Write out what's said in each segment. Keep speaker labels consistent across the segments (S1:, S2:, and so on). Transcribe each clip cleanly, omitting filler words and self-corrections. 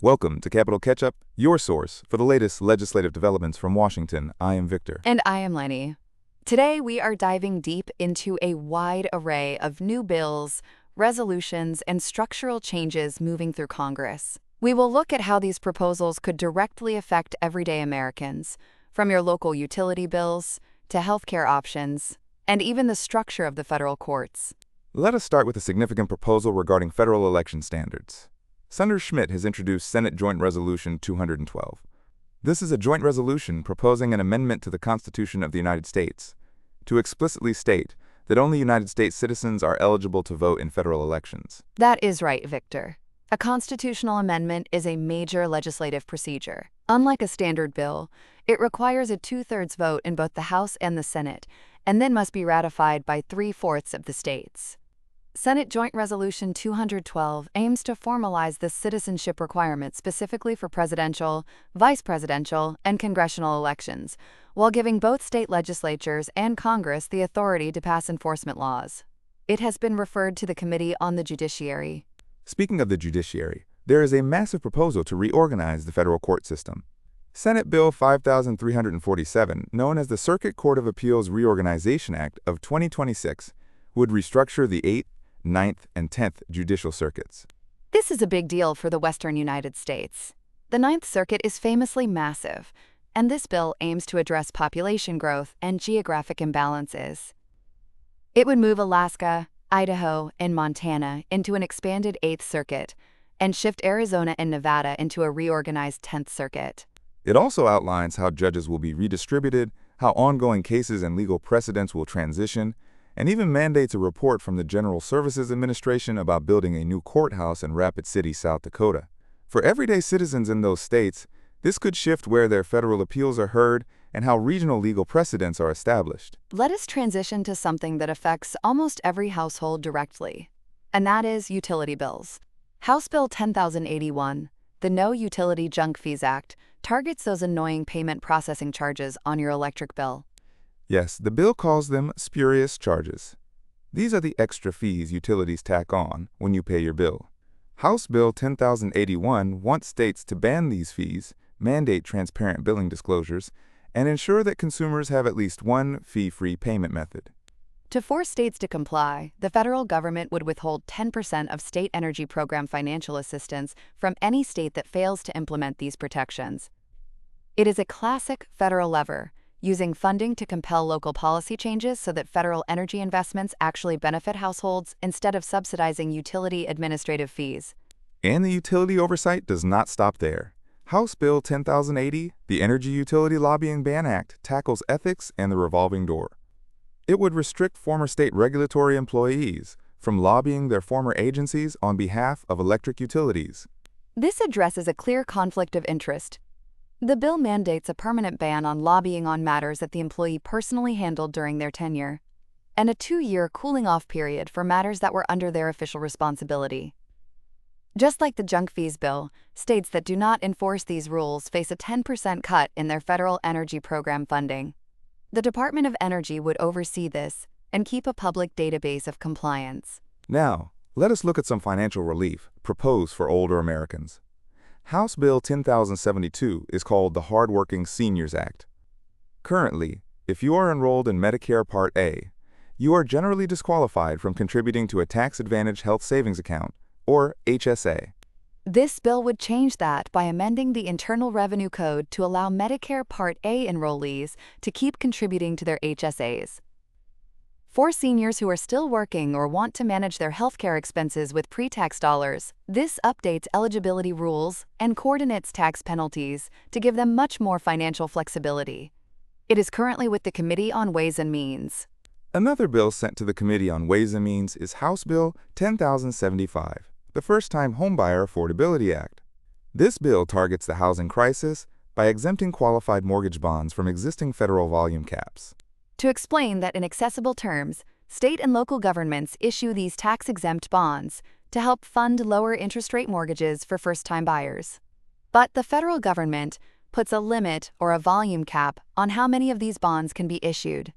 S1: Welcome to Capital Catch-up, your source for the latest legislative developments from Washington. I am Victor.
S2: And I am Lenny. Today, we are diving deep into a wide array of new bills, resolutions, and structural changes moving through Congress. We will look at how these proposals could directly affect everyday Americans, from your local utility bills to healthcare options, and even the structure of the federal courts.
S1: Let us start with a significant proposal regarding federal election standards. Senator Schmidt has introduced Senate Joint Resolution 212. This is a joint resolution proposing an amendment to the Constitution of the United States to explicitly state that only United States citizens are eligible to vote in federal elections.
S2: That is right, Victor. A constitutional amendment is a major legislative procedure. Unlike a standard bill, it requires a two-thirds vote in both the House and the Senate, and then must be ratified by 3/4 of the states. Senate Joint Resolution 212 aims to formalize this citizenship requirement specifically for presidential, vice presidential, and congressional elections, while giving both state legislatures and Congress the authority to pass enforcement laws. It has been referred to the Committee on the Judiciary.
S1: Speaking of the judiciary, there is a massive proposal to reorganize the federal court system. Senate Bill 5347, known as the Circuit Court of Appeals Reorganization Act of 2026, would restructure the 8th, 9th, and 10th judicial circuits.
S2: This is a big deal for the Western United States. The Ninth Circuit is famously massive, and this bill aims to address population growth and geographic imbalances. It would move Alaska, Idaho, and Montana into an expanded 8th Circuit and shift Arizona and Nevada into a reorganized 10th Circuit.
S1: It also outlines how judges will be redistributed, how ongoing cases and legal precedents will transition, and even mandates a report from the General Services Administration about building a new courthouse in Rapid City, South Dakota. For everyday citizens in those states, this could shift where their federal appeals are heard and how regional legal precedents are established.
S2: Let us transition to something that affects almost every household directly, and that is utility bills. House Bill 10081, the No Utility Junk Fees Act, targets those annoying payment processing charges on your electric bill.
S1: Yes, the bill calls them spurious charges. These are the extra fees utilities tack on when you pay your bill. House Bill 10081 wants states to ban these fees, mandate transparent billing disclosures, and ensure that consumers have at least one fee-free payment method.
S2: To force states to comply, the federal government would withhold 10% of state energy program financial assistance from any state that fails to implement these protections. It is a classic federal lever, using funding to compel local policy changes so that federal energy investments actually benefit households instead of subsidizing utility administrative fees.
S1: And the utility oversight does not stop there. House Bill 10080, the Energy Utility Lobbying Ban Act, tackles ethics and the revolving door. It would restrict former state regulatory employees from lobbying their former agencies on behalf of electric utilities.
S2: This addresses a clear conflict of interest. The bill mandates a permanent ban on lobbying on matters that the employee personally handled during their tenure, and a 2-year cooling-off period for matters that were under their official responsibility. Just like the junk fees bill, states that do not enforce these rules face a 10% cut in their federal energy program funding. The Department of Energy would oversee this and keep a public database of compliance.
S1: Now, let us look at some financial relief proposed for older Americans. House Bill 10072 is called the Hardworking Seniors Act. Currently, if you are enrolled in Medicare Part A, you are generally disqualified from contributing to a tax-advantaged health savings account, or HSA.
S2: This bill would change that by amending the Internal Revenue Code to allow Medicare Part A enrollees to keep contributing to their HSAs. For seniors who are still working or want to manage their healthcare expenses with pre-tax dollars, this updates eligibility rules and coordinates tax penalties to give them much more financial flexibility. It is currently with the Committee on Ways and Means.
S1: Another bill sent to the Committee on Ways and Means is House Bill 10075, the First-Time Homebuyer Affordability Act. This bill targets the housing crisis by exempting qualified mortgage bonds from existing federal volume caps.
S2: To explain that in accessible terms, state and local governments issue these tax-exempt bonds to help fund lower interest rate mortgages for first-time buyers. But the federal government puts a limit or a volume cap on how many of these bonds can be issued.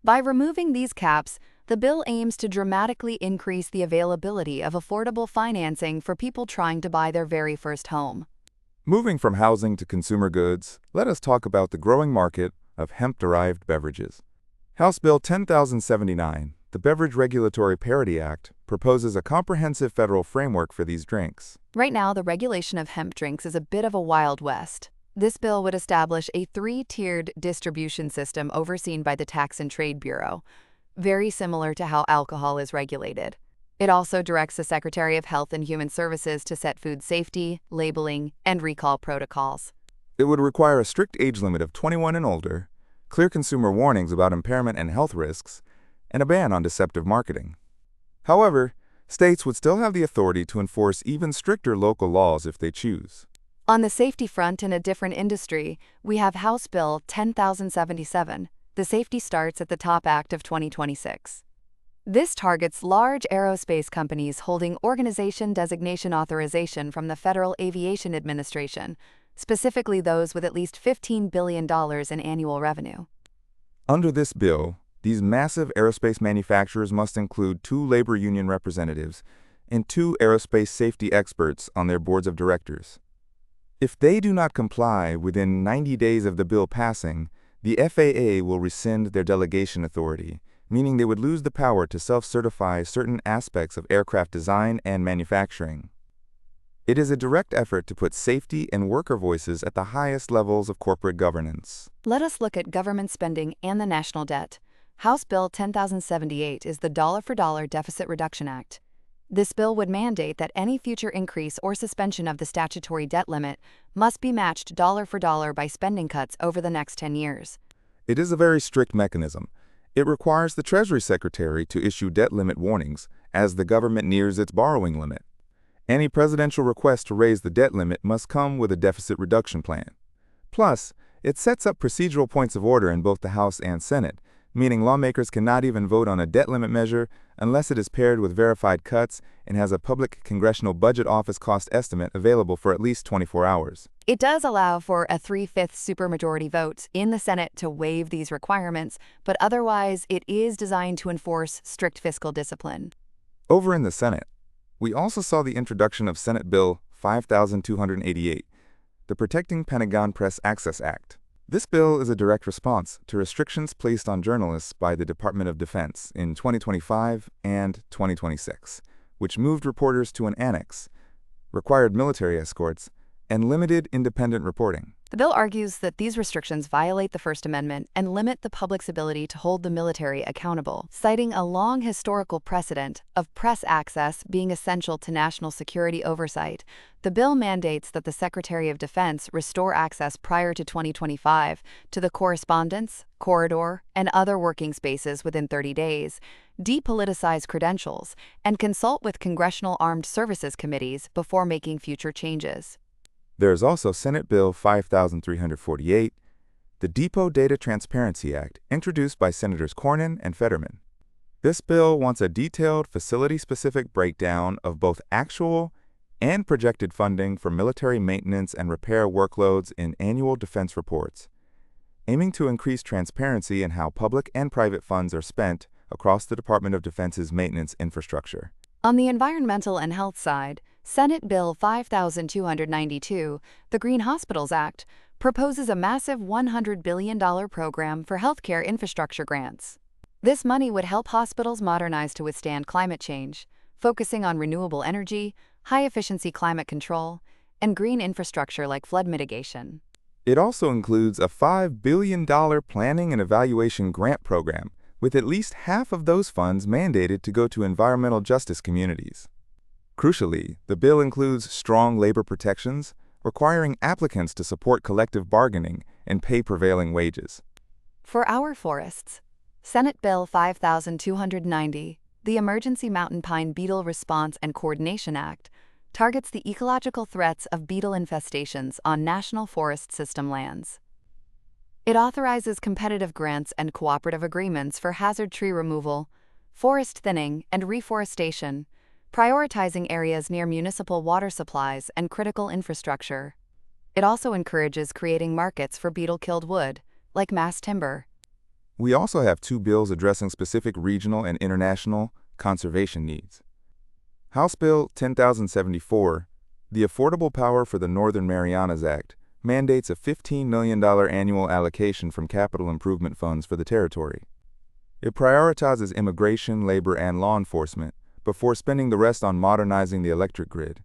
S2: By removing these caps, the bill aims to dramatically increase the availability of affordable financing for people trying to buy their very first home.
S1: Moving from housing to consumer goods, let us talk about the growing market of hemp-derived beverages. House Bill 10079, the Beverage Regulatory Parity Act, proposes a comprehensive federal framework for these drinks.
S2: Right now, the regulation of hemp drinks is a bit of a wild west. This bill would establish a three-tiered distribution system overseen by the Tax and Trade Bureau, very similar to how alcohol is regulated. It also directs the Secretary of Health and Human Services to set food safety, labeling, and recall protocols.
S1: It would require a strict age limit of 21 and older, clear consumer warnings about impairment and health risks, and a ban on deceptive marketing. However, states would still have the authority to enforce even stricter local laws if they choose.
S2: On the safety front in a different industry, we have House Bill 10077. The Safety Starts at the Top Act of 2026. This targets large aerospace companies holding organization designation authorization from the Federal Aviation Administration, specifically those with at least $15 billion in annual revenue.
S1: Under this bill, these massive aerospace manufacturers must include 2 labor union representatives and 2 aerospace safety experts on their boards of directors. If they do not comply within 90 days of the bill passing, the FAA will rescind their delegation authority, meaning they would lose the power to self-certify certain aspects of aircraft design and manufacturing. It is a direct effort to put safety and worker voices at the highest levels of corporate governance.
S2: Let us look at government spending and the national debt. House Bill 10078 is the dollar-for-dollar Deficit Reduction Act. This bill would mandate that any future increase or suspension of the statutory debt limit must be matched dollar for dollar by spending cuts over the next 10 years.
S1: It is a very strict mechanism. It requires the Treasury Secretary to issue debt limit warnings as the government nears its borrowing limit. Any presidential request to raise the debt limit must come with a deficit reduction plan. Plus, it sets up procedural points of order in both the House and Senate, meaning lawmakers cannot even vote on a debt limit measure unless it is paired with verified cuts and has a public Congressional Budget Office cost estimate available for at least 24 hours.
S2: It does allow for a 3/5 supermajority vote in the Senate to waive these requirements, but otherwise it is designed to enforce strict fiscal discipline.
S1: Over in the Senate, we also saw the introduction of Senate Bill 5288, the Protecting Pentagon Press Access Act. This bill is a direct response to restrictions placed on journalists by the Department of Defense in 2025 and 2026, which moved reporters to an annex, required military escorts, and limited independent reporting.
S2: The bill argues that these restrictions violate the First Amendment and limit the public's ability to hold the military accountable, citing a long historical precedent of press access being essential to national security oversight. The bill mandates that the Secretary of Defense restore access prior to 2025 to the correspondence, corridor, and other working spaces within 30 days, depoliticize credentials, and consult with Congressional Armed Services Committees before making future changes.
S1: There is also Senate Bill 5348, the Depot Data Transparency Act, introduced by Senators Cornyn and Fetterman. This bill wants a detailed, facility-specific breakdown of both actual and projected funding for military maintenance and repair workloads in annual defense reports, aiming to increase transparency in how public and private funds are spent across the Department of Defense's maintenance infrastructure.
S2: On the environmental and health side, Senate Bill 5292, the Green Hospitals Act, proposes a massive $100 billion program for healthcare infrastructure grants. This money would help hospitals modernize to withstand climate change, focusing on renewable energy, high-efficiency climate control, and green infrastructure like flood mitigation.
S1: It also includes a $5 billion planning and evaluation grant program, with at least half of those funds mandated to go to environmental justice communities. Crucially, the bill includes strong labor protections, requiring applicants to support collective bargaining and pay prevailing wages.
S2: For our forests, Senate Bill 5290, the Emergency Mountain Pine Beetle Response and Coordination Act, targets the ecological threats of beetle infestations on National Forest System lands. It authorizes competitive grants and cooperative agreements for hazard tree removal, forest thinning, and reforestation, prioritizing areas near municipal water supplies and critical infrastructure. It also encourages creating markets for beetle-killed wood, like mass timber.
S1: We also have 2 bills addressing specific regional and international conservation needs. House Bill 10074, The Affordable Power for the Northern Marianas Act mandates a $15 million annual allocation from capital improvement funds for the territory. It prioritizes immigration, labor, and law enforcement before spending the rest on modernizing the electric grid,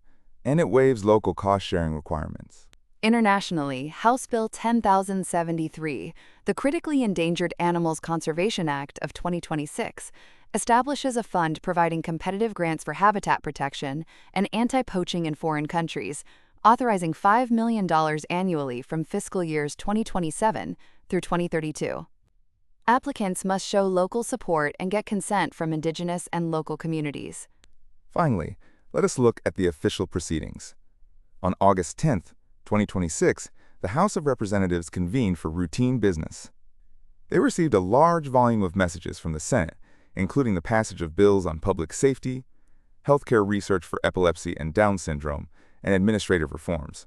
S1: and it waives local cost-sharing requirements.
S2: Internationally, House Bill 10,073, the Critically Endangered Animals Conservation Act of 2026, establishes a fund providing competitive grants for habitat protection and anti-poaching in foreign countries, authorizing $5 million annually from fiscal years 2027 through 2032. Applicants must show local support and get consent from indigenous and local communities.
S1: Finally, let us look at the official proceedings. On August 10, 2026, the House of Representatives convened for routine business. They received a large volume of messages from the Senate, including the passage of bills on public safety, healthcare research for epilepsy and Down syndrome, and administrative reforms.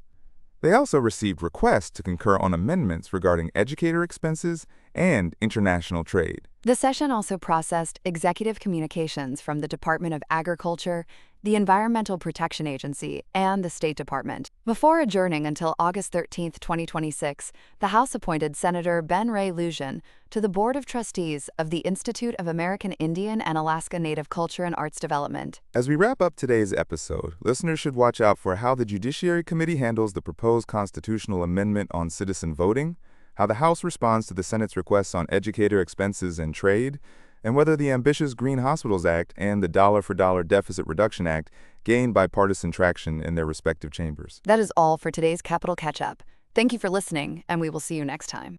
S1: They also received requests to concur on amendments regarding educator expenses and international trade.
S2: The session also processed executive communications from the Department of Agriculture, the Environmental Protection Agency, and the State Department. Before adjourning until August 13, 2026, the House appointed Senator Ben Ray Lujan to the Board of Trustees of the Institute of American Indian and Alaska Native Culture and Arts Development.
S1: As we wrap up today's episode, listeners should watch out for how the Judiciary Committee handles the proposed constitutional amendment on citizen voting, how the House responds to the Senate's requests on educator expenses and trade, and whether the ambitious Green Hospitals Act and the Dollar-for-Dollar Deficit Reduction Act gain bipartisan traction in their respective chambers.
S2: That is all for today's Capital Catch-Up. Thank you for listening, and we will see you next time.